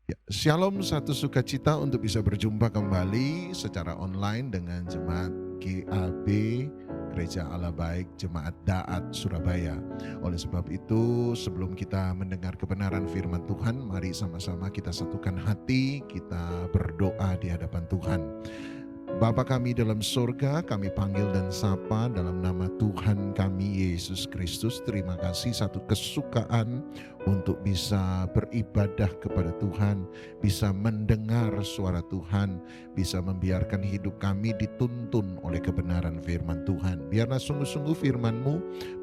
Ya, Shalom, satu sukacita untuk bisa berjumpa kembali secara online dengan Jemaat GAB Gereja Allah Baik Jemaat Daat Surabaya. Oleh sebab itu, sebelum kita mendengar kebenaran firman Tuhan, mari sama-sama kita satukan hati, kita berdoa di hadapan Tuhan. Bapa kami dalam surga, kami panggil dan sapa dalam nama Tuhan kami Yesus Kristus. Terima kasih satu kesukaan untuk bisa beribadah kepada Tuhan, bisa mendengar suara Tuhan, bisa membiarkan hidup kami dituntun oleh kebenaran firman Tuhan. Biarlah sungguh-sungguh firman-Mu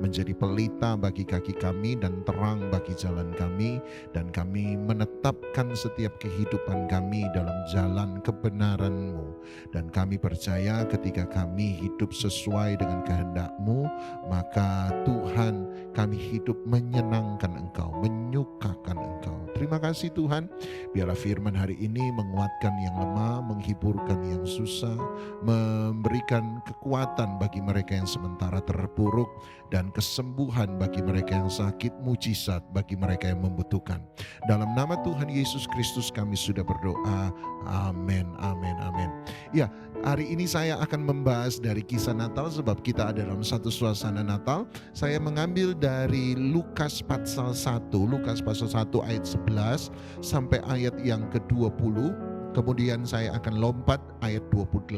menjadi pelita bagi kaki kami dan terang bagi jalan kami, dan kami menetapkan setiap kehidupan kami dalam jalan kebenaran-Mu. Dan kami percaya ketika kami hidup sesuai dengan kehendak-Mu, maka Tuhan, kami hidup menyenangkan Engkau, menyukakan Engkau. Terima kasih Tuhan, biarlah firman hari ini menguatkan yang lemah, menghiburkan yang susah, memberikan kekuatan bagi mereka yang sementara terpuruk, dan kesembuhan bagi mereka yang sakit, mujizat bagi mereka yang membutuhkan. Dalam nama Tuhan Yesus Kristus kami sudah berdoa, amin, amin, amin. Ya, hari ini saya akan membahas dari kisah Natal sebab kita ada dalam satu suasana Natal. Saya mengambil dari Lukas pasal 1 ayat 11 sampai ayat yang ke-20. Kemudian saya akan lompat ayat 28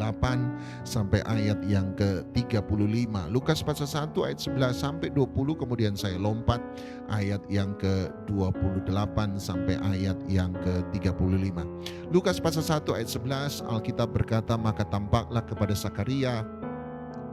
sampai ayat yang ke-35. Lukas pasal 1 ayat 11 sampai 20, kemudian saya lompat ayat yang ke-28 sampai ayat yang ke-35. Lukas pasal 1 ayat 11, Alkitab berkata, maka tampaklah kepada Sakaria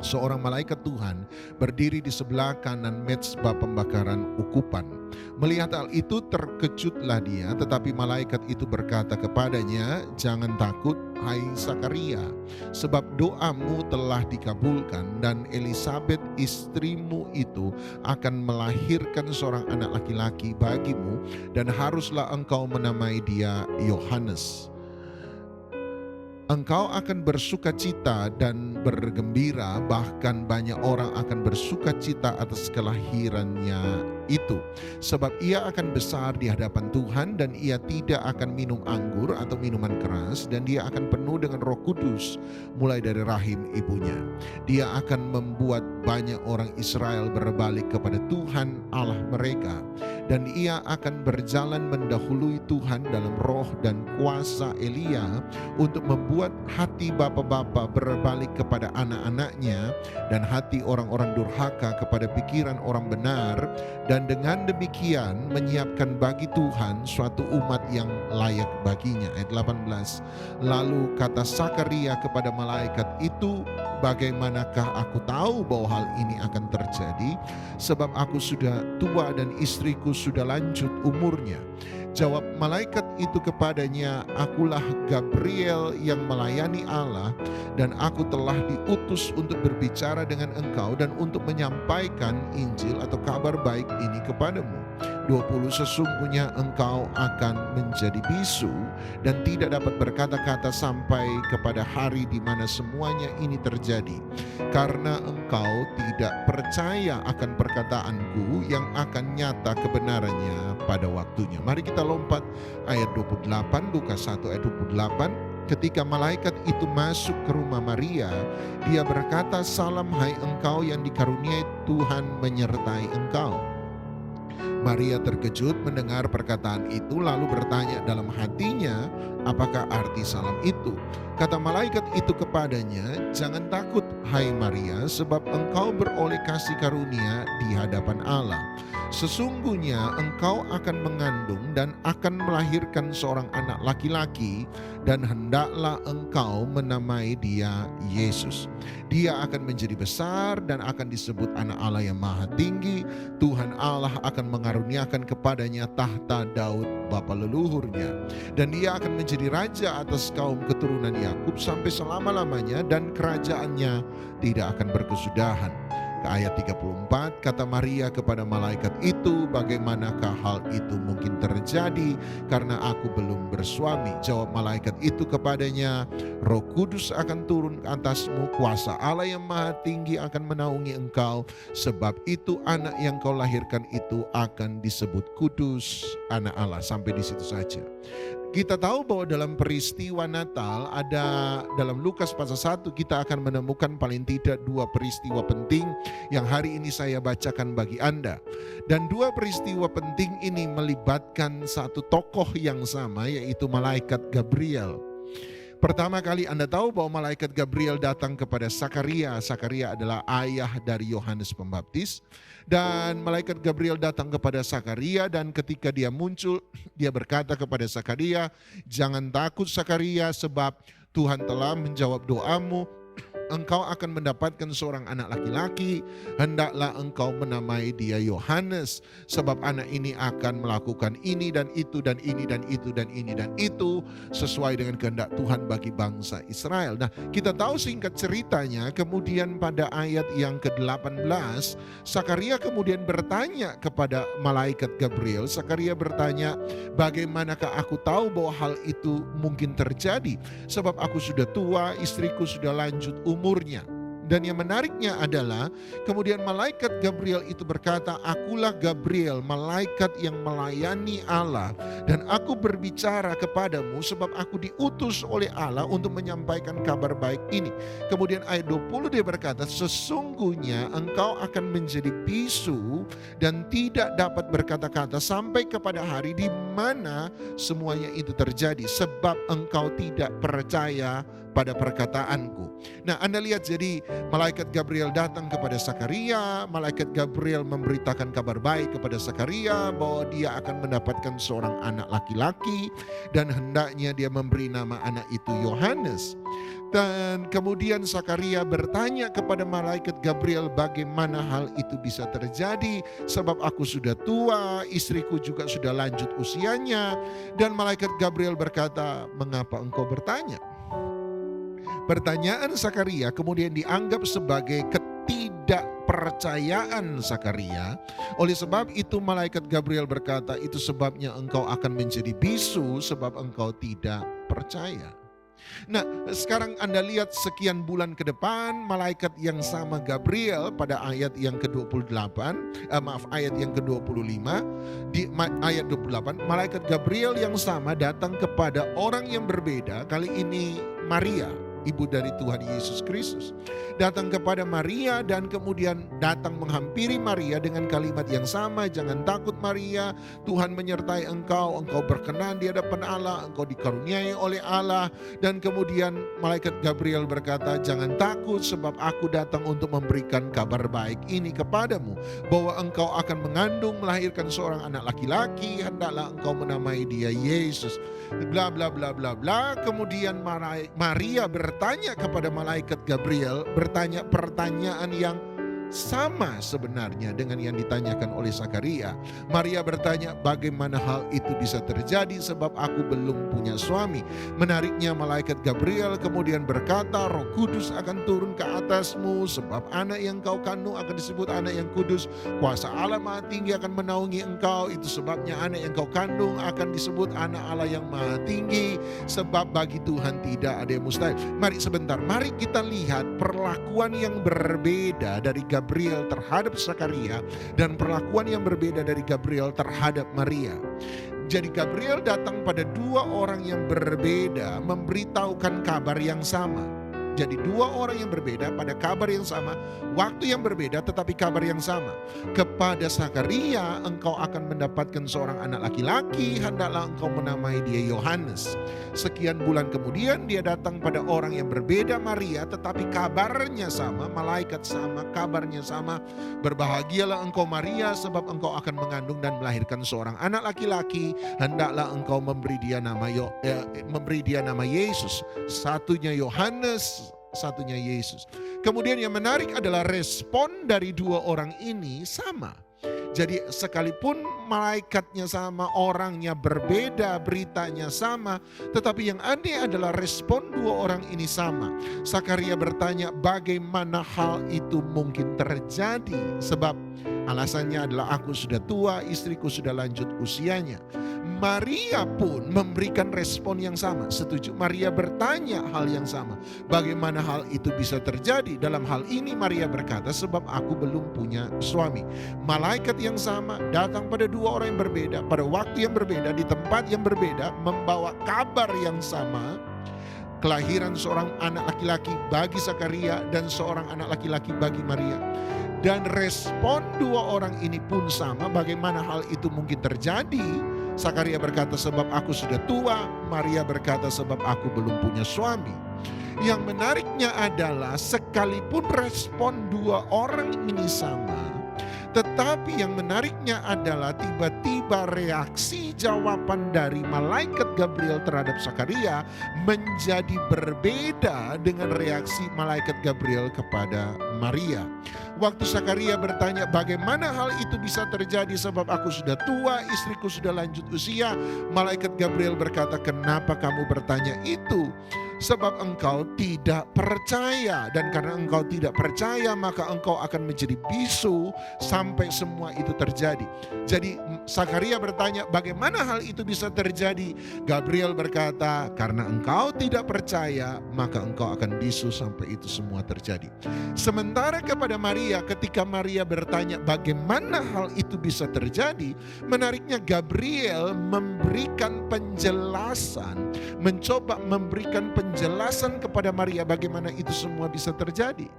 seorang malaikat Tuhan berdiri di sebelah kanan mezbah pembakaran ukupan. Melihat hal itu terkejutlah dia, tetapi malaikat itu berkata kepadanya, jangan takut hai Sakaria, sebab doamu telah dikabulkan dan Elisabet istrimu itu akan melahirkan seorang anak laki-laki bagimu dan haruslah engkau menamai dia Yohanes. Engkau akan bersukacita dan bergembira, bahkan banyak orang akan bersukacita atas kelahirannya itu. Sebab ia akan besar di hadapan Tuhan dan ia tidak akan minum anggur atau minuman keras, dan dia akan penuh dengan Roh Kudus mulai dari rahim ibunya. Dia akan membuat banyak orang Israel berbalik kepada Tuhan Allah mereka, dan ia akan berjalan mendahului Tuhan dalam roh dan kuasa Elia untuk membuat hati bapa-bapa berbalik kepada anak-anaknya dan hati orang-orang durhaka kepada pikiran orang benar, dan dengan demikian menyiapkan bagi Tuhan suatu umat yang layak baginya. Ayat 18. Lalu kata Sakaria kepada malaikat itu, bagaimanakah aku tahu bahwa hal ini akan terjadi? Sebab aku sudah tua dan istriku sudah lanjut umurnya. Jawab malaikat itu kepadanya, akulah Gabriel yang melayani Allah, dan aku telah diutus untuk berbicara dengan engkau dan untuk menyampaikan Injil atau kabar baik ini kepadamu. 20. Sesungguhnya engkau akan menjadi bisu dan tidak dapat berkata-kata sampai kepada hari di mana semuanya ini terjadi, karena engkau tidak percaya akan perkataanku yang akan nyata kebenarannya pada waktunya. Mari kita lompat ayat 28, Lukas 1 ayat 28. Ketika malaikat itu masuk ke rumah Maria, dia berkata, salam hai engkau yang dikaruniai Tuhan menyertai engkau. Maria terkejut mendengar perkataan itu, lalu bertanya dalam hatinya, apakah arti salam itu? Kata malaikat itu kepadanya, jangan takut hai Maria, sebab engkau beroleh kasih karunia di hadapan Allah. Sesungguhnya engkau akan mengandung dan akan melahirkan seorang anak laki-laki, dan hendaklah engkau menamai dia Yesus. Dia akan menjadi besar dan akan disebut anak Allah yang maha tinggi. Tuhan Allah akan mengaruniakan kepadanya tahta Daud bapa leluhurnya, dan dia akan menjadi raja atas kaum keturunan Yakub sampai selama-lamanya, dan kerajaannya tidak akan berkesudahan. Ke ayat 34, kata Maria kepada malaikat itu, bagaimanakah hal itu mungkin terjadi karena aku belum bersuami? Jawab malaikat itu kepadanya, Roh Kudus akan turun ke atasmu, kuasa Allah yang maha tinggi akan menaungi engkau, sebab itu anak yang kau lahirkan itu akan disebut kudus, anak Allah. Sampai di situ saja. Kita tahu bahwa dalam peristiwa Natal dalam Lukas pasal 1 kita akan menemukan paling tidak 2 peristiwa penting yang hari ini saya bacakan bagi Anda. Dan 2 peristiwa penting ini melibatkan satu tokoh yang sama, yaitu malaikat Gabriel. Pertama kali Anda tahu bahwa malaikat Gabriel datang kepada Sakaria. Sakaria adalah ayah dari Yohanes Pembaptis. Dan malaikat Gabriel datang kepada Sakaria, dan ketika dia muncul, dia berkata kepada Sakaria, "Jangan takut Sakaria, sebab Tuhan telah menjawab doamu. Engkau akan mendapatkan seorang anak laki-laki, hendaklah engkau menamai dia Yohanes, sebab anak ini akan melakukan ini dan itu dan ini dan itu dan ini dan itu sesuai dengan kehendak Tuhan bagi bangsa Israel." Nah, kita tahu singkat ceritanya, kemudian pada ayat yang ke-18, Sakaria kemudian bertanya kepada malaikat Gabriel. Sakaria bertanya, "Bagaimanakah aku tahu bahwa hal itu mungkin terjadi? Sebab aku sudah tua, istriku sudah lanjut umurnya." Dan yang menariknya adalah kemudian malaikat Gabriel itu berkata, "Akulah Gabriel, malaikat yang melayani Allah, dan aku berbicara kepadamu sebab aku diutus oleh Allah untuk menyampaikan kabar baik ini." Kemudian ayat 20 dia berkata, "Sesungguhnya engkau akan menjadi bisu dan tidak dapat berkata-kata sampai kepada hari di mana semuanya itu terjadi, sebab engkau tidak percaya pada perkataanku." Nah, Anda lihat, jadi malaikat Gabriel datang kepada Sakaria. Malaikat Gabriel memberitakan kabar baik kepada Sakaria bahwa dia akan mendapatkan seorang anak laki-laki, dan hendaknya dia memberi nama anak itu Yohanes. Dan kemudian Sakaria bertanya kepada malaikat Gabriel, "Bagaimana hal itu bisa terjadi? Sebab aku sudah tua, istriku juga sudah lanjut usianya." Dan malaikat Gabriel berkata, "Mengapa engkau bertanya?" Pertanyaan Sakaria kemudian dianggap sebagai ketidakpercayaan Sakaria. Oleh sebab itu malaikat Gabriel berkata, "Itu sebabnya engkau akan menjadi bisu, sebab engkau tidak percaya." Nah, sekarang Anda lihat sekian bulan ke depan, malaikat yang sama Gabriel pada ayat yang ayat yang ke-25, di ayat 28, malaikat Gabriel yang sama datang kepada orang yang berbeda, kali ini Maria, ibu dari Tuhan Yesus Kristus. Datang kepada Maria dan kemudian datang menghampiri Maria dengan kalimat yang sama, "Jangan takut Maria, Tuhan menyertai engkau, engkau berkenan di hadapan Allah, engkau dikaruniai oleh Allah." Dan kemudian malaikat Gabriel berkata, "Jangan takut, sebab aku datang untuk memberikan kabar baik ini kepadamu, bahwa engkau akan mengandung melahirkan seorang anak laki-laki, hendaklah engkau menamai dia Yesus." Bla bla bla bla bla. Kemudian Maria bertanya kepada malaikat Gabriel, bertanya pertanyaan yang sama sebenarnya dengan yang ditanyakan oleh Sakaria. Maria bertanya, "Bagaimana hal itu bisa terjadi sebab aku belum punya suami?" Menariknya malaikat Gabriel kemudian berkata, "Roh Kudus akan turun ke atasmu, sebab anak yang kau kandung akan disebut anak yang kudus. Kuasa Allah Maha Tinggi akan menaungi engkau. Itu sebabnya anak yang kau kandung akan disebut anak Allah yang Maha Tinggi, sebab bagi Tuhan tidak ada yang mustahil." Mari sebentar, mari kita lihat perlakuan yang berbeda dari Gabriel terhadap Sakaria dan perlakuan yang berbeda dari Gabriel terhadap Maria. Jadi Gabriel datang pada 2 orang yang berbeda, memberitahukan kabar yang sama. Jadi 2 orang yang berbeda pada kabar yang sama, waktu yang berbeda tetapi kabar yang sama. Kepada Sakaria, "Engkau akan mendapatkan seorang anak laki-laki, hendaklah engkau menamai dia Yohanes." Sekian bulan kemudian dia datang pada orang yang berbeda, Maria, tetapi kabarnya sama, malaikat sama, kabarnya sama. "Berbahagialah engkau Maria, sebab engkau akan mengandung dan melahirkan seorang anak laki-laki, hendaklah engkau memberi dia nama Yesus." Satunya Yohanes, satunya Yesus. Kemudian yang menarik adalah respon dari 2 orang ini sama. Jadi sekalipun malaikatnya sama, orangnya berbeda, beritanya sama, tetapi yang aneh adalah respon 2 orang ini sama. Sakaria bertanya, "Bagaimana hal itu mungkin terjadi?" Sebab alasannya adalah, "Aku sudah tua, istriku sudah lanjut usianya." Maria pun memberikan respon yang sama. Setuju? Maria bertanya hal yang sama. Bagaimana hal itu bisa terjadi? Dalam hal ini Maria berkata, "Sebab aku belum punya suami." Malaikat yang sama datang pada 2 dua orang yang berbeda, pada waktu yang berbeda, di tempat yang berbeda, membawa kabar yang sama. Kelahiran seorang anak laki-laki bagi Zakaria dan seorang anak laki-laki bagi Maria. Dan respon dua orang ini pun sama. Bagaimana hal itu mungkin terjadi? Zakaria berkata, sebab aku sudah tua. Maria berkata, sebab aku belum punya suami. Yang menariknya adalah sekalipun respon dua orang ini sama, tetapi yang menariknya adalah tiba-tiba reaksi jawaban dari malaikat Gabriel terhadap Zakaria menjadi berbeda dengan reaksi malaikat Gabriel kepada Maria. Waktu Zakaria bertanya, bagaimana hal itu bisa terjadi sebab aku sudah tua, istriku sudah lanjut usia. Malaikat Gabriel berkata, kenapa kamu bertanya itu? Sebab engkau tidak percaya, dan karena engkau tidak percaya maka engkau akan menjadi bisu sampai semua itu terjadi. Jadi Zakaria bertanya, bagaimana hal itu bisa terjadi? Gabriel berkata, karena engkau tidak percaya maka engkau akan bisu sampai itu semua terjadi. Sementara kepada Maria, ketika Maria bertanya bagaimana hal itu bisa terjadi, menariknya Gabriel memberikan penjelasan, mencoba memberikan penjelasan kepada Maria bagaimana itu semua bisa terjadi.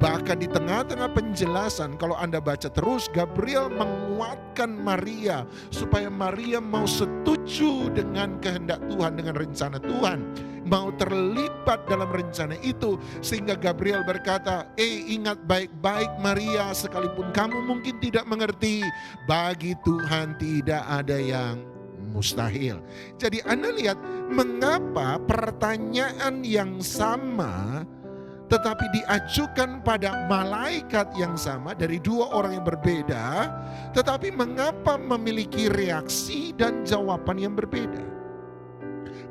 Bahkan di tengah-tengah penjelasan, kalau Anda baca terus, Gabriel menguatkan Maria supaya Maria mau setuju dengan kehendak Tuhan, dengan rencana Tuhan, mau terlibat dalam rencana itu. Sehingga Gabriel berkata, ingat baik-baik Maria, sekalipun kamu mungkin tidak mengerti, bagi Tuhan tidak ada yang mustahil. Jadi Anda lihat mengapa pertanyaan yang sama tetapi diajukan pada malaikat yang sama dari dua orang yang berbeda, tetapi mengapa memiliki reaksi dan jawaban yang berbeda.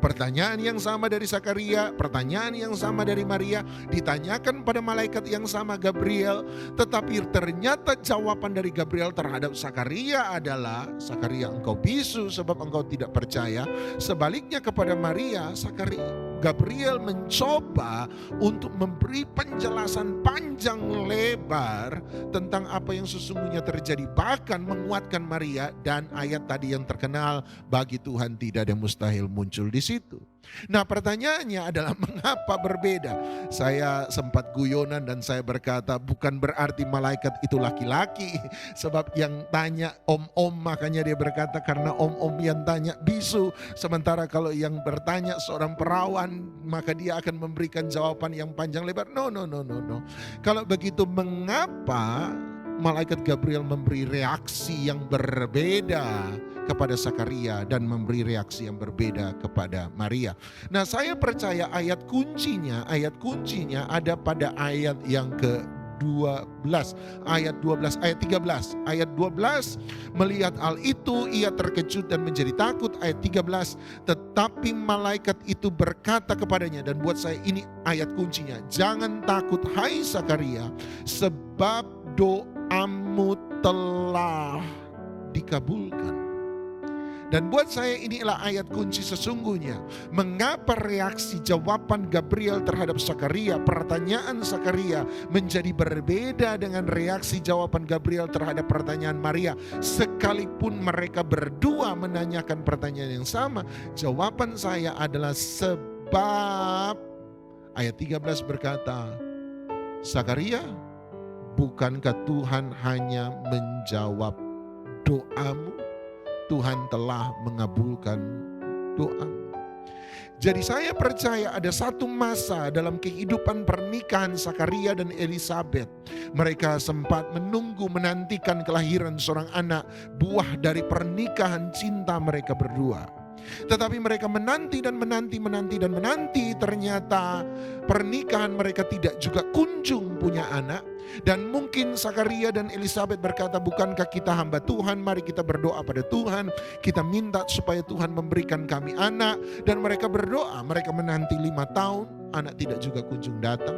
Pertanyaan yang sama dari Zakaria, pertanyaan yang sama dari Maria, ditanyakan pada malaikat yang sama Gabriel, tetapi ternyata jawaban dari Gabriel terhadap Zakaria adalah, Zakaria engkau bisu sebab engkau tidak percaya. Sebaliknya kepada Maria, Gabriel mencoba untuk memberi penjelasan panjang lebar tentang apa yang sesungguhnya terjadi, bahkan menguatkan Maria, dan ayat tadi yang terkenal, bagi Tuhan tidak ada yang mustahil, muncul di situ. Nah, pertanyaannya adalah mengapa berbeda? Saya sempat guyonan dan saya berkata, bukan berarti malaikat itu laki-laki, sebab yang tanya om-om, makanya dia berkata karena om-om yang tanya bisu. Sementara kalau yang bertanya seorang perawan, maka dia akan memberikan jawaban yang panjang lebar. No. Kalau begitu, mengapa malaikat Gabriel memberi reaksi yang berbeda kepada Zakaria dan memberi reaksi yang berbeda kepada Maria? Nah, saya percaya ayat kuncinya ada pada ayat yang ke-12, ayat 12, ayat 13. Ayat 12, melihat hal itu ia terkejut dan menjadi takut. Ayat 13, tetapi malaikat itu berkata kepadanya, dan buat saya ini ayat kuncinya, jangan takut hai Zakaria, sebab doamu telah dikabulkan. Dan buat saya inilah ayat kunci sesungguhnya. Mengapa reaksi jawaban Gabriel terhadap Zakaria, pertanyaan Zakaria, menjadi berbeda dengan reaksi jawaban Gabriel terhadap pertanyaan Maria. Sekalipun mereka berdua menanyakan pertanyaan yang sama, jawaban saya adalah sebab ayat 13 berkata, Zakaria, bukankah Tuhan hanya menjawab doamu? Tuhan telah mengabulkan doa. Jadi saya percaya ada satu masa dalam kehidupan pernikahan Zakaria dan Elisabet. Mereka sempat menantikan kelahiran seorang anak, buah dari pernikahan cinta mereka berdua. Tetapi mereka menanti, ternyata pernikahan mereka tidak juga kunjung punya anak. Dan mungkin Zakaria dan Elisabet berkata, bukankah kita hamba Tuhan, mari kita berdoa pada Tuhan, kita minta supaya Tuhan memberikan kami anak. Dan mereka berdoa, mereka menanti 5 tahun, anak tidak juga kunjung datang.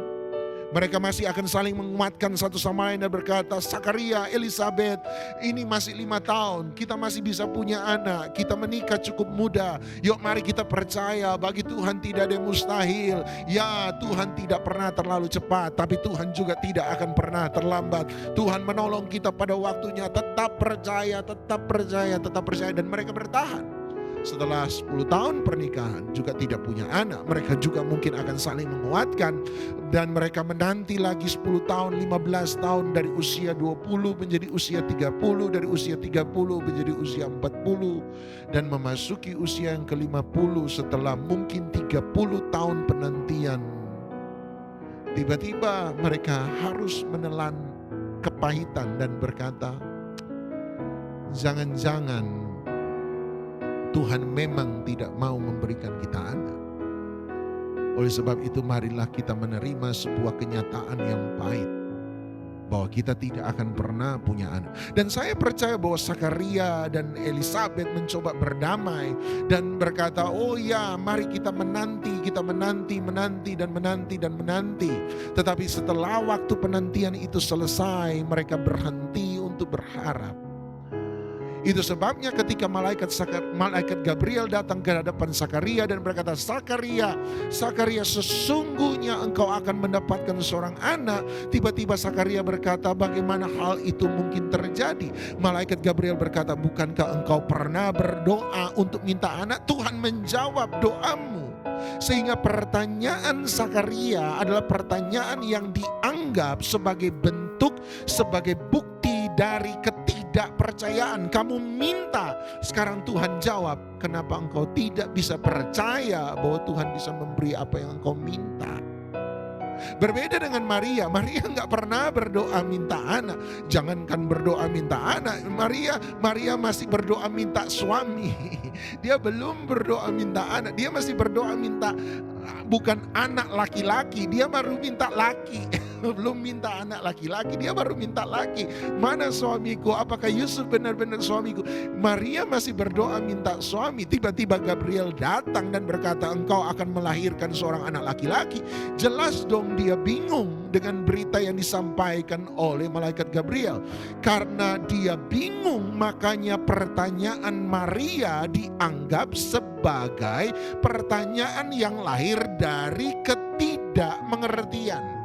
Mereka masih akan saling menguatkan satu sama lain dan berkata, Zakaria, Elisabet, ini masih 5 tahun, kita masih bisa punya anak, kita menikah cukup muda. Yuk mari kita percaya, bagi Tuhan tidak ada yang mustahil. Ya, Tuhan tidak pernah terlalu cepat, tapi Tuhan juga tidak akan pernah terlambat. Tuhan menolong kita pada waktunya. Tetap percaya, tetap percaya, tetap percaya. Dan mereka bertahan. Setelah 10 tahun pernikahan juga tidak punya anak. Mereka juga mungkin akan saling menguatkan. Dan mereka menanti lagi 10 tahun, 15 tahun, dari usia 20 menjadi usia 30, dari usia 30 menjadi usia 40. Dan memasuki usia yang ke-50 setelah mungkin 30 tahun penantian. Tiba-tiba mereka harus menelan kepahitan dan berkata, jangan-jangan Tuhan memang tidak mau memberikan kita anak. Oleh sebab itu marilah kita menerima sebuah kenyataan yang pahit, bahwa kita tidak akan pernah punya anak. Dan saya percaya bahwa Zakaria dan Elisabet mencoba berdamai dan berkata, oh ya, mari kita menanti dan menanti. Tetapi setelah waktu penantian itu selesai, mereka berhenti untuk berharap. Itu sebabnya ketika malaikat Gabriel datang ke hadapan Zakaria dan berkata, Zakaria, sesungguhnya engkau akan mendapatkan seorang anak. Tiba-tiba Zakaria berkata, bagaimana hal itu mungkin terjadi? Malaikat Gabriel berkata, bukankah engkau pernah berdoa untuk minta anak? Tuhan menjawab doamu. Sehingga pertanyaan Zakaria adalah pertanyaan yang dianggap sebagai bentuk, sebagai bukti dari ketidakpercayaan. Kamu minta, sekarang Tuhan jawab. Kenapa engkau tidak bisa percaya bahwa Tuhan bisa memberi apa yang engkau minta? Berbeda dengan Maria nggak pernah berdoa minta anak. Jangankan berdoa minta anak, Maria masih berdoa minta suami. Dia belum berdoa minta anak, dia masih berdoa minta bukan anak laki-laki, dia baru minta laki. Belum minta anak laki-laki, dia baru minta laki. Mana suamiku? Apakah Yusuf benar-benar suamiku? Maria masih berdoa minta suami. Tiba-tiba Gabriel datang dan berkata, engkau akan melahirkan seorang anak laki-laki. Jelas dong dia bingung dengan berita yang disampaikan oleh malaikat Gabriel. Karena dia bingung, makanya pertanyaan Maria dianggap sebagai pertanyaan yang lahir dari ketidakmengertian.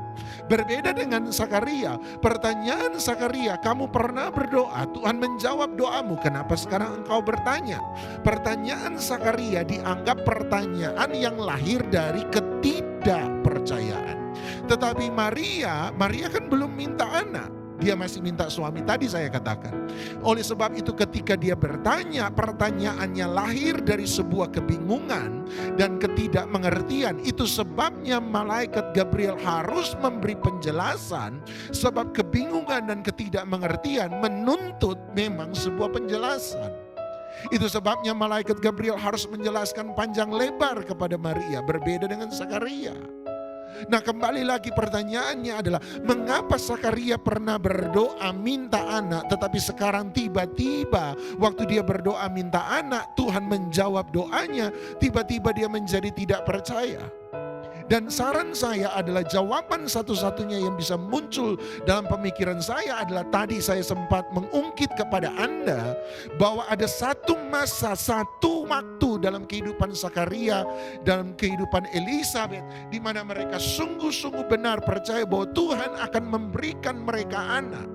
Berbeda dengan Zakaria. Pertanyaan Zakaria, kamu pernah berdoa, Tuhan menjawab doamu, kenapa sekarang engkau bertanya? Pertanyaan Zakaria dianggap pertanyaan yang lahir dari ketidakpercayaan. Tetapi Maria kan belum minta anak. Dia masih minta suami, tadi saya katakan. Oleh sebab itu ketika dia bertanya, pertanyaannya lahir dari sebuah kebingungan dan ketidakmengertian. Itu sebabnya malaikat Gabriel harus memberi penjelasan, sebab kebingungan dan ketidakmengertian menuntut memang sebuah penjelasan. Itu sebabnya malaikat Gabriel harus menjelaskan panjang lebar kepada Maria, berbeda dengan Zakaria. Nah, kembali lagi pertanyaannya adalah, mengapa Zakaria pernah berdoa minta anak, tetapi sekarang tiba-tiba waktu dia berdoa minta anak, Tuhan menjawab doanya, tiba-tiba dia menjadi tidak percaya. Dan saran saya adalah jawaban satu-satunya yang bisa muncul dalam pemikiran saya adalah tadi saya sempat mengungkit kepada Anda bahwa ada satu masa, satu waktu dalam kehidupan Zakaria, dalam kehidupan Elisabet, di mana mereka sungguh-sungguh benar percaya bahwa Tuhan akan memberikan mereka anak.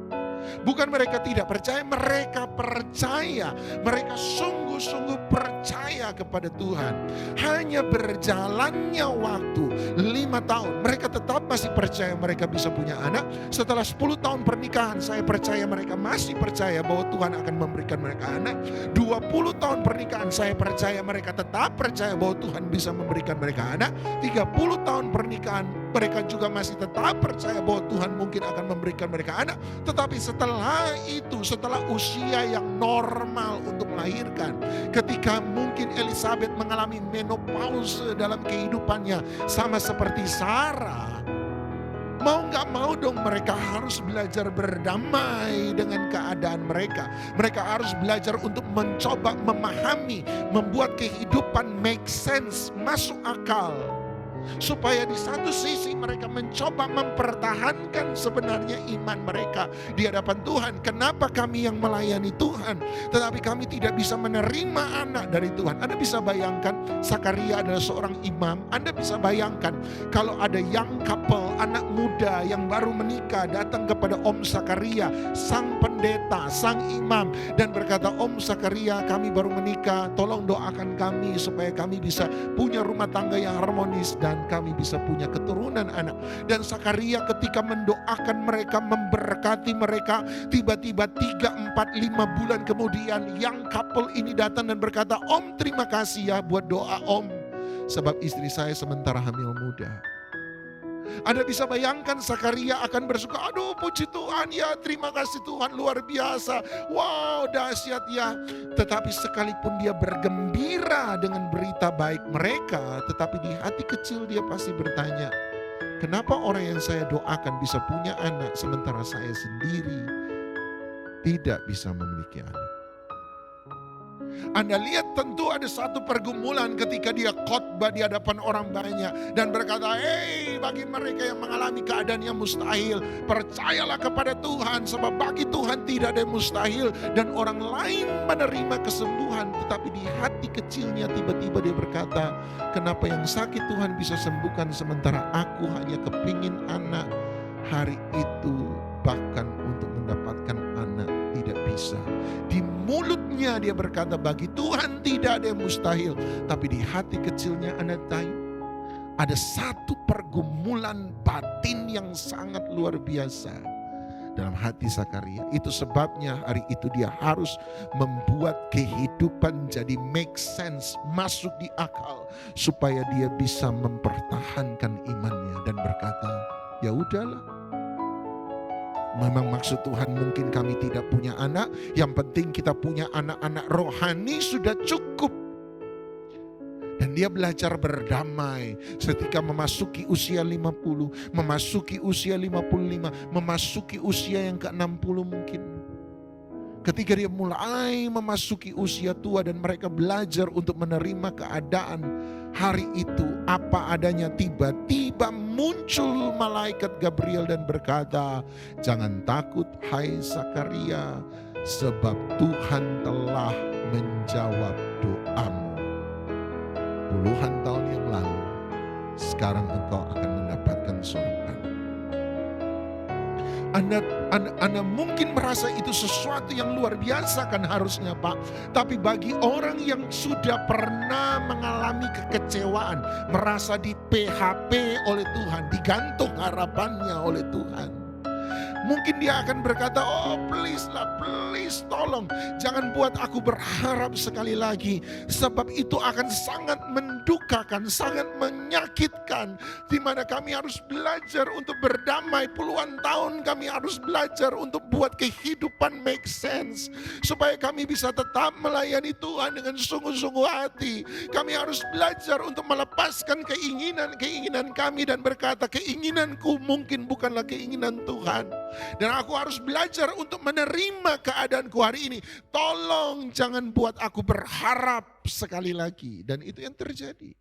Bukan mereka tidak percaya, mereka percaya. Mereka sungguh-sungguh percaya kepada Tuhan. Hanya berjalannya waktu 5 tahun, mereka tetap masih percaya mereka bisa punya anak. Setelah 10 tahun pernikahan, saya percaya mereka masih percaya bahwa Tuhan akan memberikan mereka anak. 20 tahun pernikahan, saya percaya mereka tetap percaya bahwa Tuhan bisa memberikan mereka anak. 30 tahun pernikahan, mereka juga masih tetap percaya bahwa Tuhan mungkin akan memberikan mereka anak. Tetapi setelah itu, setelah usia yang normal untuk melahirkan, ketika mungkin Elisabet mengalami menopause dalam kehidupannya, sama seperti Sarah, mau gak mau dong mereka harus belajar berdamai dengan keadaan mereka. Mereka harus belajar untuk mencoba memahami, membuat kehidupan make sense, masuk akal. Supaya di satu sisi mereka mencoba mempertahankan sebenarnya iman mereka di hadapan Tuhan. Kenapa kami yang melayani Tuhan, tetapi kami tidak bisa menerima anak dari Tuhan? Anda bisa bayangkan, Zakaria adalah seorang imam. Anda bisa bayangkan kalau ada young couple, anak muda yang baru menikah datang kepada Om Zakaria, sang pendeta, sang imam, dan berkata, Om Zakaria, kami baru menikah, tolong doakan kami supaya kami bisa punya rumah tangga yang harmonis dan kami bisa punya keturunan anak. Dan Zakaria ketika mendoakan mereka, memberkati mereka, tiba-tiba 3, 4, 5 bulan kemudian young couple ini datang dan berkata, Om terima kasih ya buat doa Om, sebab istri saya sementara hamil muda. Anda bisa bayangkan Zakaria akan bersuka, aduh puji Tuhan ya, terima kasih Tuhan, luar biasa, wow dahsyat ya. Tetapi sekalipun dia bergembira dengan berita baik mereka, tetapi di hati kecil dia pasti bertanya, kenapa orang yang saya doakan bisa punya anak sementara saya sendiri tidak bisa memiliki anak? Anda lihat tentu ada satu pergumulan ketika dia khotbah di hadapan orang banyak dan berkata, hei bagi mereka yang mengalami keadaan yang mustahil, percayalah kepada Tuhan sebab bagi Tuhan tidak ada yang mustahil. Dan orang lain menerima kesembuhan, tetapi di hati kecilnya tiba-tiba dia berkata, kenapa yang sakit Tuhan bisa sembuhkan sementara aku hanya kepingin anak. Hari itu bahkan untuk mendapatkan anak tidak bisa. Di mulutnya dia berkata bagi Tuhan tidak ada yang mustahil, tapi di hati kecilnya Anda tahu ada satu pergumulan batin yang sangat luar biasa dalam hati Zakaria. Itu sebabnya hari itu dia harus membuat kehidupan jadi make sense, masuk di akal, supaya dia bisa mempertahankan imannya dan berkata, ya udahlah, memang maksud Tuhan mungkin kami tidak punya anak, yang penting kita punya anak-anak rohani sudah cukup. Dan dia belajar berdamai ketika memasuki usia 50, memasuki usia 55, memasuki usia yang ke-60 mungkin. Ketika dia mulai memasuki usia tua dan mereka belajar untuk menerima keadaan hari itu apa adanya, tiba-tiba muncul malaikat Gabriel dan berkata, jangan takut hai Zakaria, sebab Tuhan telah menjawab doamu. Puluhan tahun yang lalu, sekarang engkau akan mendapatkan seorang anak. Anda mungkin merasa itu sesuatu yang luar biasa kan harusnya Pak. Tapi bagi orang yang sudah pernah mengalami kekecewaan, merasa di PHP oleh Tuhan, digantung harapannya oleh Tuhan, mungkin dia akan berkata, oh please lah, please tolong jangan buat aku berharap sekali lagi. Sebab itu akan sangat mendukakan, sangat menyakitkan. Di mana kami harus belajar untuk berdamai. Puluhan tahun kami harus belajar untuk buat kehidupan make sense. Supaya kami bisa tetap melayani Tuhan dengan sungguh-sungguh hati. Kami harus belajar untuk melepaskan keinginan-keinginan kami dan berkata, keinginanku mungkin bukanlah keinginan Tuhan. Dan aku harus belajar untuk menerima keadaanku hari ini. Tolong jangan buat aku berharap sekali lagi. Dan itu yang terjadi.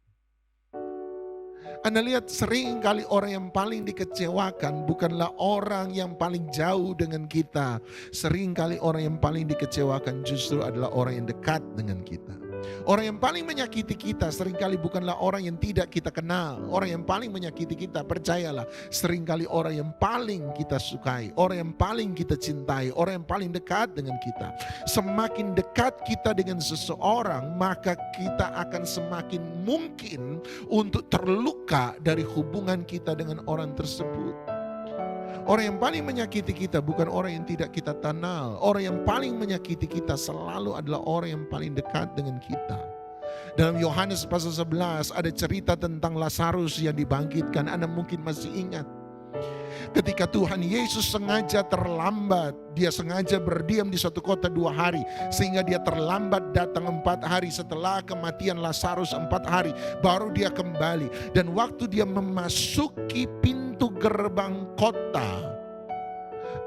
Anda lihat, sering kali orang yang paling dikecewakan bukanlah orang yang paling jauh dengan kita. Sering kali orang yang paling dikecewakan justru adalah orang yang dekat dengan kita. Orang yang paling menyakiti kita seringkali bukanlah orang yang tidak kita kenal. Orang yang paling menyakiti kita, percayalah, seringkali orang yang paling kita sukai, orang yang paling kita cintai, orang yang paling dekat dengan kita. Semakin dekat kita dengan seseorang, maka kita akan semakin mungkin untuk terluka dari hubungan kita dengan orang tersebut. Orang yang paling menyakiti kita bukan orang yang tidak kita kenal. Orang yang paling menyakiti kita selalu adalah orang yang paling dekat dengan kita. Dalam Yohanes pasal 11 ada cerita tentang Lazarus yang dibangkitkan. Anda mungkin masih ingat. Ketika Tuhan Yesus sengaja terlambat, dia sengaja berdiam di suatu kota 2 hari, sehingga dia terlambat datang 4 hari setelah kematian Lazarus 4 hari, baru dia kembali. Dan waktu dia memasuki pintu gerbang kota,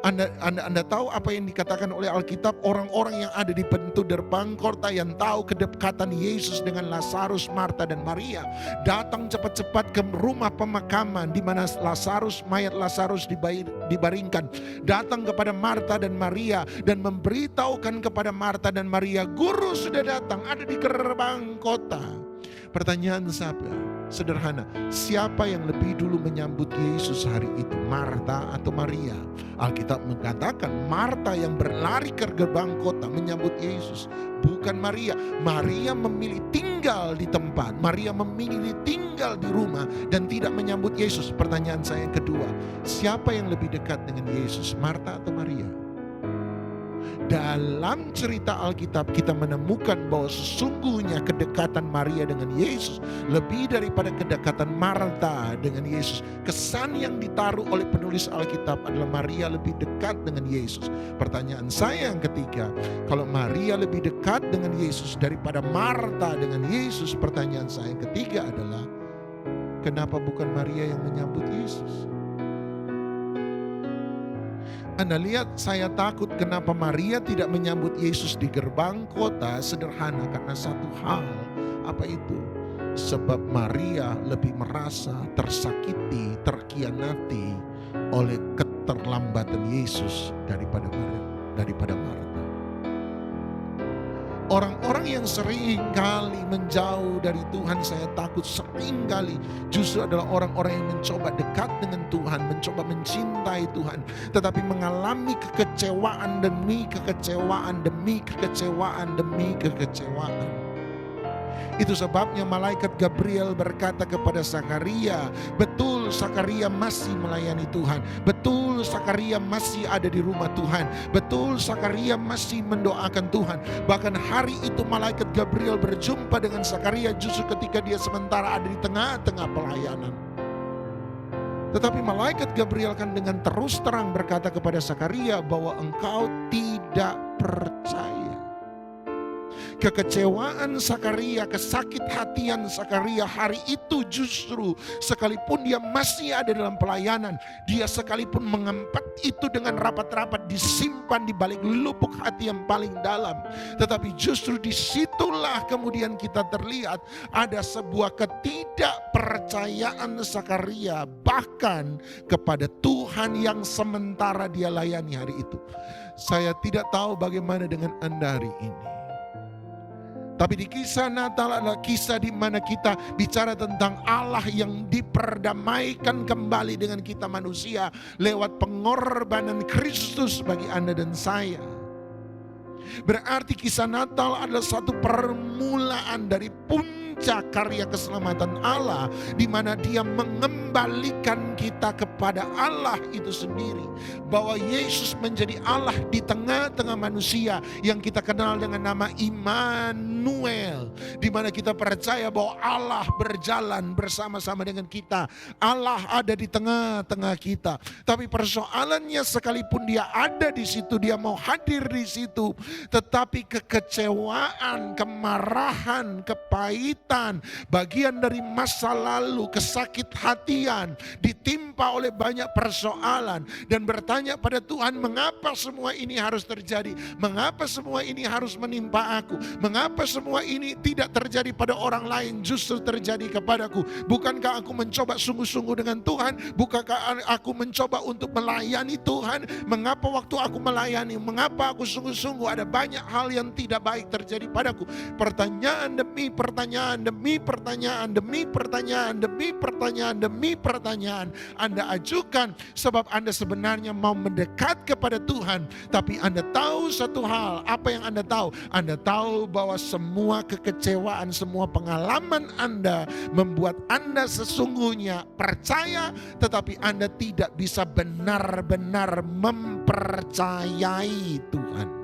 Anda tahu apa yang dikatakan oleh Alkitab? Orang-orang yang ada di pintu gerbang kota yang tahu kedekatan Yesus dengan Lazarus, Marta dan Maria, datang cepat-cepat ke rumah pemakaman di mana mayat Lazarus dibaringkan. Datang kepada Marta dan Maria dan memberitahukan kepada Marta dan Maria, guru sudah datang, ada di gerbang kota. Pertanyaan sederhana, siapa yang lebih dulu menyambut Yesus hari itu, Marta atau Maria? Alkitab mengatakan Marta yang berlari ke gerbang kota menyambut Yesus, bukan Maria. Maria memilih tinggal di tempat, Maria memilih tinggal di rumah dan tidak menyambut Yesus. Pertanyaan saya yang kedua, siapa yang lebih dekat dengan Yesus, Marta atau Maria? Dalam cerita Alkitab kita menemukan bahwa sesungguhnya kedekatan Maria dengan Yesus lebih daripada kedekatan Marta dengan Yesus. Kesan yang ditaruh oleh penulis Alkitab adalah Maria lebih dekat dengan Yesus. Pertanyaan saya yang ketiga, kalau Maria lebih dekat dengan Yesus daripada Marta dengan Yesus, pertanyaan saya yang ketiga adalah, kenapa bukan Maria yang menyambut Yesus? Anda lihat, saya takut kenapa Maria tidak menyambut Yesus di gerbang kota. Sederhana, karena satu hal. Apa itu? Sebab Maria lebih merasa tersakiti, terkhianati oleh keterlambatan Yesus daripada Marta. Orang-orang yang sering kali menjauh dari Tuhan, saya takut sering kali justru adalah orang-orang yang mencoba dekat dengan Tuhan, mencoba mencintai Tuhan, tetapi mengalami kekecewaan demi kekecewaan demi kekecewaan demi kekecewaan. Itu sebabnya malaikat Gabriel berkata kepada Zakaria, betul Zakaria masih melayani Tuhan, betul Zakaria masih ada di rumah Tuhan, betul Zakaria masih mendoakan Tuhan. Bahkan hari itu malaikat Gabriel berjumpa dengan Zakaria justru ketika dia sementara ada di tengah-tengah pelayanan. Tetapi malaikat Gabriel kan dengan terus terang berkata kepada Zakaria bahwa engkau tidak percaya. Kekecewaan Zakaria, kesakit hatian Zakaria hari itu justru sekalipun dia masih ada dalam pelayanan, dia sekalipun mengempet itu dengan rapat-rapat, disimpan di balik lubuk hati yang paling dalam. Tetapi justru disitulah kemudian kita terlihat ada sebuah ketidakpercayaan Zakaria bahkan kepada Tuhan yang sementara dia layani hari itu. Saya tidak tahu bagaimana dengan Anda hari ini. Tapi di kisah Natal adalah kisah di mana kita bicara tentang Allah yang diperdamaikan kembali dengan kita manusia lewat pengorbanan Kristus bagi Anda dan saya. Berarti kisah Natal adalah satu permulaan dari puncak karya keselamatan Allah, di mana Dia mengembalikan kita kepada Allah itu sendiri. Bahwa Yesus menjadi Allah di tengah-tengah manusia yang kita kenal dengan nama Immanuel, di mana kita percaya bahwa Allah berjalan bersama-sama dengan kita. Allah ada di tengah-tengah kita. Tapi persoalannya sekalipun Dia ada di situ, Dia mau hadir di situ, tetapi kekecewaan, kemarahan, kepahitan, bagian dari masa lalu, kesakit hatian, ditimpa oleh banyak persoalan, dan bertanya pada Tuhan, mengapa semua ini harus terjadi? Mengapa semua ini harus menimpa aku? Mengapa semua ini tidak terjadi pada orang lain, justru terjadi kepadaku? Bukankah aku mencoba sungguh-sungguh dengan Tuhan? Bukankah aku mencoba untuk melayani Tuhan? Mengapa waktu aku melayani, mengapa aku sungguh-sungguh ada banyak hal yang tidak baik terjadi padaku? Pertanyaan demi pertanyaan demi pertanyaan demi pertanyaan demi pertanyaan demi pertanyaan Anda ajukan, sebab Anda sebenarnya mau mendekat kepada Tuhan. Tapi Anda tahu satu hal, apa yang Anda tahu? Anda tahu bahwa semua kekecewaan, semua pengalaman Anda membuat Anda sesungguhnya percaya, tetapi Anda tidak bisa benar-benar mempercayai Tuhan.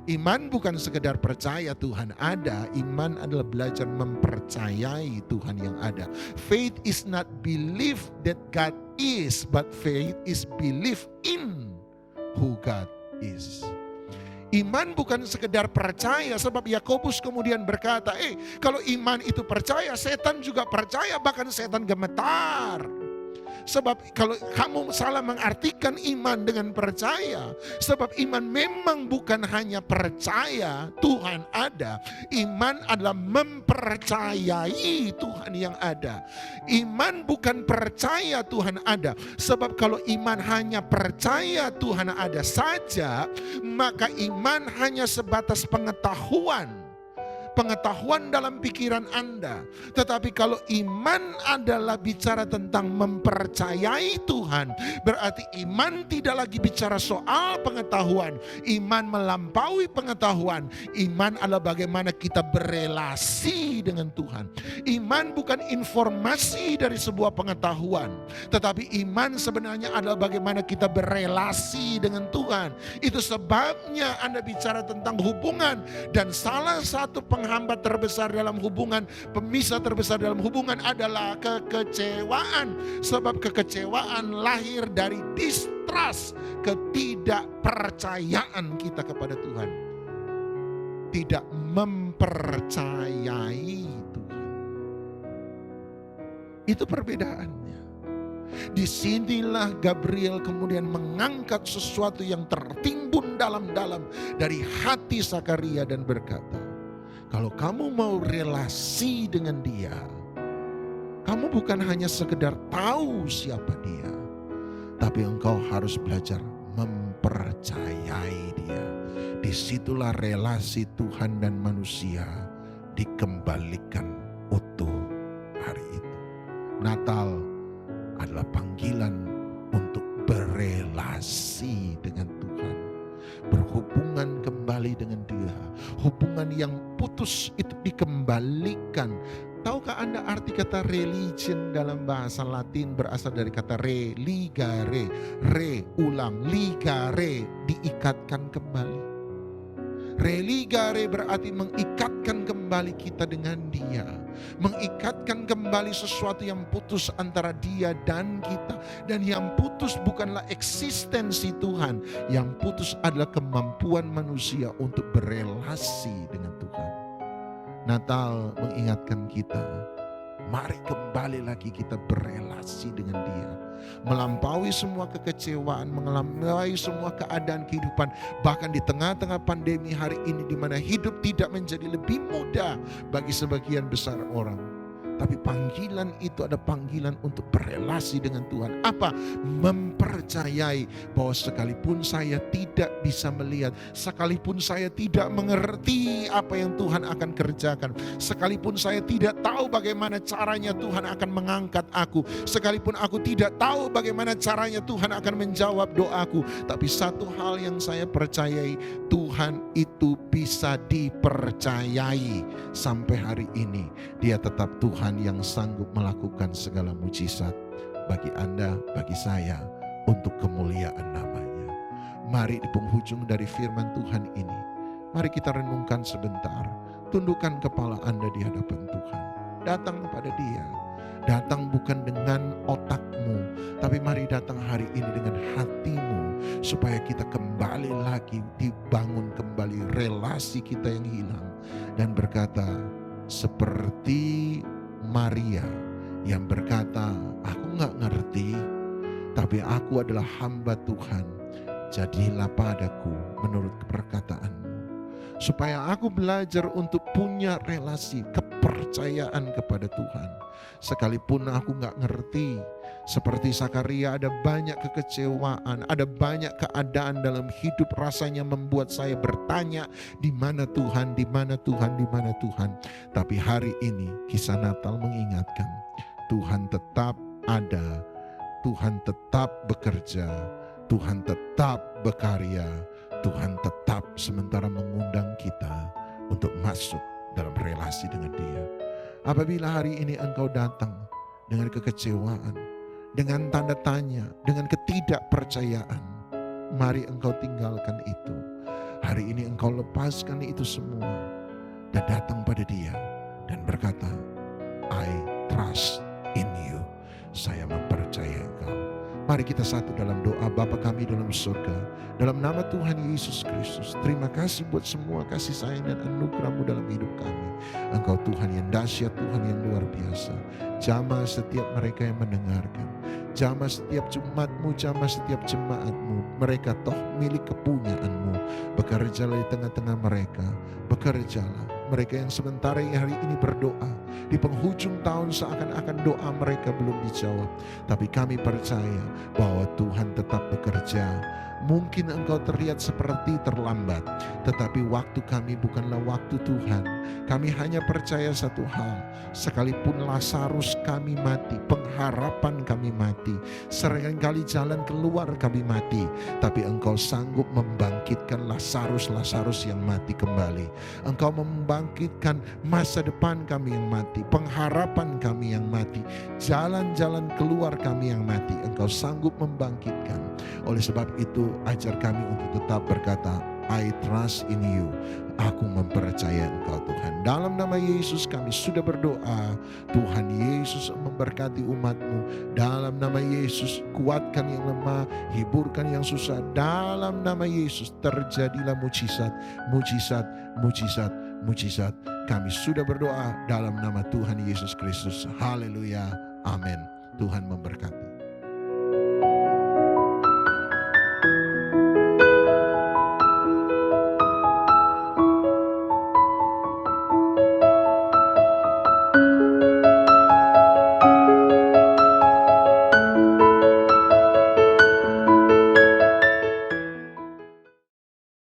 Iman bukan sekedar percaya Tuhan ada, iman adalah belajar mempercayai Tuhan yang ada. Faith is not belief that God is, but faith is belief in who God is. Iman bukan sekedar percaya, sebab Yakobus kemudian berkata, kalau iman itu percaya, setan juga percaya, bahkan setan gemetar. Sebab kalau kamu salah mengartikan iman dengan percaya, sebab iman memang bukan hanya percaya Tuhan ada. Iman adalah mempercayai Tuhan yang ada. Iman bukan percaya Tuhan ada. Sebab kalau iman hanya percaya Tuhan ada saja, maka iman hanya sebatas pengetahuan dalam pikiran Anda. Tetapi kalau iman adalah bicara tentang mempercayai Tuhan, berarti iman tidak lagi bicara soal pengetahuan. Iman melampaui pengetahuan. Iman adalah bagaimana kita berelasi dengan Tuhan. Iman bukan informasi dari sebuah pengetahuan, tetapi iman sebenarnya adalah bagaimana kita berelasi dengan Tuhan. Itu sebabnya Anda bicara tentang hubungan, dan salah satu penghambat terbesar dalam hubungan, pemisah terbesar dalam hubungan adalah kekecewaan. Sebab kekecewaan lahir dari distrust, ketidakpercayaan kita kepada Tuhan. Tidak mempercayai Tuhan. Itu perbedaannya. Disinilah Gabriel kemudian mengangkat sesuatu yang tertimbun dalam-dalam dari hati Sakaria dan berkata, kalau kamu mau relasi dengan dia, kamu bukan hanya sekedar tahu siapa dia, tapi engkau harus belajar mempercayai dia. Disitulah relasi Tuhan dan manusia dikembalikan utuh hari itu. Natal adalah panggilan untuk berelasi dengan Tuhan, berhubungan kembali dengan Dia. Hubungan yang putus itu dikembalikan. Tahukah Anda arti kata religion dalam bahasa Latin berasal dari kata religare, ulang, ligare, diikatkan kembali. Religare berarti mengikatkan kembali kita dengan Dia, mengikatkan kembali sesuatu yang putus antara Dia dan kita. Dan yang putus bukanlah eksistensi Tuhan, yang putus adalah kemampuan manusia untuk berelasi dengan Tuhan. Natal mengingatkan kita, mari kembali lagi kita berelasi dengan Dia. Melampaui semua kekecewaan, melampaui semua keadaan kehidupan. Bahkan di tengah-tengah pandemi hari ini, di mana hidup tidak menjadi lebih mudah bagi sebagian besar orang. Tapi panggilan itu ada panggilan untuk berelasi dengan Tuhan. Apa? Mempercayai bahwa sekalipun saya tidak bisa melihat, sekalipun saya tidak mengerti apa yang Tuhan akan kerjakan, sekalipun saya tidak tahu bagaimana caranya Tuhan akan mengangkat aku, sekalipun aku tidak tahu bagaimana caranya Tuhan akan menjawab doaku, tapi satu hal yang saya percayai, Tuhan itu bisa dipercayai. Sampai hari ini Dia tetap Tuhan yang sanggup melakukan segala mujizat bagi Anda, bagi saya, untuk kemuliaan namanya. Mari di penghujung dari firman Tuhan ini, mari kita renungkan sebentar. Tundukkan kepala Anda di hadapan Tuhan. Datang kepada Dia. Datang bukan dengan otakmu, tapi mari datang hari ini dengan hatimu, supaya kita kembali lagi, dibangun kembali relasi kita yang hilang. Dan berkata, seperti Maria yang berkata, aku gak ngerti, tapi aku adalah hamba Tuhan, jadilah padaku menurut perkataanmu. Supaya aku belajar untuk punya relasi, kepercayaan kepada Tuhan. Sekalipun aku gak ngerti, seperti Sakaria ada banyak kekecewaan, ada banyak keadaan dalam hidup rasanya membuat saya bertanya, di mana Tuhan, di mana Tuhan, di mana Tuhan. Tapi hari ini kisah Natal mengingatkan, Tuhan tetap ada, Tuhan tetap bekerja, Tuhan tetap berkarya, Tuhan tetap sementara mengundang kita untuk masuk dalam relasi dengan Dia. Apabila hari ini engkau datang dengan kekecewaan, dengan tanda tanya, dengan ketidakpercayaan, mari engkau tinggalkan itu. Hari ini engkau lepaskan itu semua dan datang pada Dia dan berkata, I trust in you. Saya mempercayai engkau. Mari kita satu dalam doa. Bapa kami dalam surga, dalam nama Tuhan Yesus Kristus, terima kasih buat semua kasih sayang dan anugerah-Mu dalam hidup kami. Engkau Tuhan yang dahsyat, Tuhan yang luar biasa. Jamah setiap mereka yang mendengarkan. Jamah setiap jemaat-Mu, jamah setiap jemaat-Mu. Mereka toh milik kepunyaan-Mu. Bekerjalah di tengah-tengah mereka. Bekerjalah. Mereka yang sementara hari ini berdoa, di penghujung tahun seakan-akan doa mereka belum dijawab. Tapi kami percaya bahwa Tuhan tetap bekerja. Mungkin engkau terlihat seperti terlambat, tetapi waktu kami bukanlah waktu Tuhan. Kami hanya percaya satu hal, sekalipun Lazarus kami mati, pengharapan kami mati, seringkali jalan keluar kami mati, tapi engkau sanggup membangkitkan Lazarus yang mati kembali. Engkau membangkitkan masa depan kami yang mati, pengharapan kami yang mati, jalan-jalan keluar kami yang mati. Engkau sanggup membangkitkan. Oleh sebab itu, ajar kami untuk tetap berkata, I trust in you. Aku mempercayai Engkau Tuhan. Dalam nama Yesus kami sudah berdoa. Tuhan Yesus memberkati umat-Mu. Dalam nama Yesus kuatkan yang lemah, hiburkan yang susah. Dalam nama Yesus terjadilah mujizat, mujizat, mujizat, mujizat. Kami sudah berdoa dalam nama Tuhan Yesus Kristus. Haleluya. Amin. Tuhan memberkati.